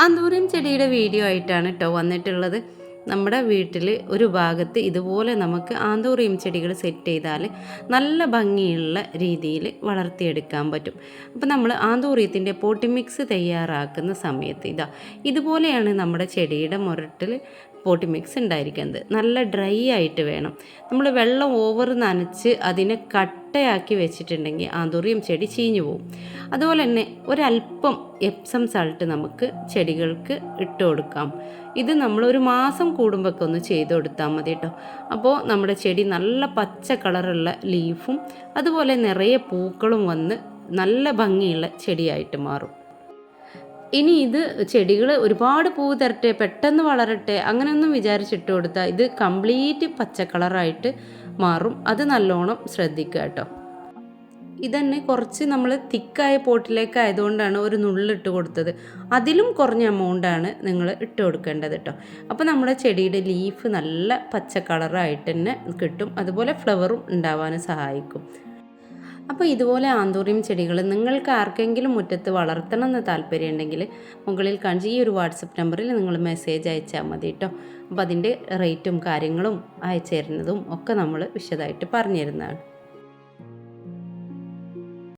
Anthurium ചെടിയുടെ video ആയിട്ടാണ് കേട്ടോ വന്നിട്ടുള്ളത്. നമ്മുടെ വീട്ടിൽ ഒരു ഭാഗത്ത് ഇതുപോലെ നമുക്ക് ആന്തൂറിയം ചെടികൾ സെറ്റ് ചെയ്താൽ നല്ല ഭംഗിയുള്ള രീതിയിൽ വളർത്തിയെടുക്കാൻ പറ്റും. അപ്പോൾ നമ്മൾ ആന്തൂറിയത്തിൻ്റെ പോട്ടി മിക്സ് തയ്യാറാക്കുന്ന സമയത്ത് ഇതുപോലെയാണ് നമ്മുടെ ചെടിയുടെ മുരട്ടിൽ പോട്ടി മിക്സ് ഉണ്ടായിരിക്കുന്നത്. നല്ല ഡ്രൈ ആയിട്ട് വേണം. നമ്മൾ വെള്ളം ഓവർ നനച്ച് അതിനെ കട്ടയാക്കി വെച്ചിട്ടുണ്ടെങ്കിൽ ആന്തൂറിയം ചെടി ചീഞ്ഞു പോകും. അതുപോലെ തന്നെ ഒരല്പം എപ്സം സാൾട്ട് നമുക്ക് ചെടികൾക്ക് ഇട്ട് കൊടുക്കാം. ഇത് നമ്മൾ ഒരു മാസം കൂടുമ്പോഴൊക്കെ ഒന്ന് ചെയ്ത് കൊടുത്താൽ മതി കേട്ടോ. അപ്പോൾ നമ്മുടെ ചെടി നല്ല പച്ച കളറുള്ള ലീഫും അതുപോലെ നിറയെ പൂക്കളും വന്ന് നല്ല ഭംഗിയുള്ള ചെടിയായിട്ട് മാറും. ഇനി ഇത് ചെടികൾ ഒരുപാട് പൂ തരട്ടെ, പെട്ടെന്ന് വളരട്ടെ അങ്ങനെയൊന്നും വിചാരിച്ചിട്ട് കൊടുത്താൽ ഇത് കംപ്ലീറ്റ് പച്ച കളറായിട്ട് മാറും. അത് നല്ലോണം ശ്രദ്ധിക്കുക കേട്ടോ. ഇതന്നെ കുറച്ച് നമ്മൾ തിക്കായ പോട്ടിലേക്ക് ആയതുകൊണ്ടാണ് ഒരു നുള്ളിട്ട് കൊടുത്തത്. അതിലും കുറഞ്ഞ എമൗണ്ടാണ് നിങ്ങൾ ഇട്ട് കൊടുക്കേണ്ടത് കേട്ടോ. അപ്പോൾ നമ്മുടെ ചെടിയുടെ ലീഫ് നല്ല പച്ച കളറായിട്ട് തന്നെ കിട്ടും. അതുപോലെ ഫ്ലവറും ഉണ്ടാവാനും സഹായിക്കും. അപ്പോൾ ഇതുപോലെ ആന്തൂറിയം ചെടികൾ നിങ്ങൾക്ക് ആർക്കെങ്കിലും മുറ്റത്ത് വളർത്തണം എന്ന് താല്പര്യമുണ്ടെങ്കിൽ മുകളിൽ കാണിച്ച ഈ ഒരു വാട്സപ്പ് നമ്പറിൽ നിങ്ങൾ മെസ്സേജ് അയച്ചാൽ മതി കേട്ടോ. അപ്പോൾ അതിൻ്റെ റേറ്റും കാര്യങ്ങളും അയച്ചു തരുന്നതും ഒക്കെ നമ്മൾ വിശദമായിട്ട് പറഞ്ഞു തരുന്നതാണ്.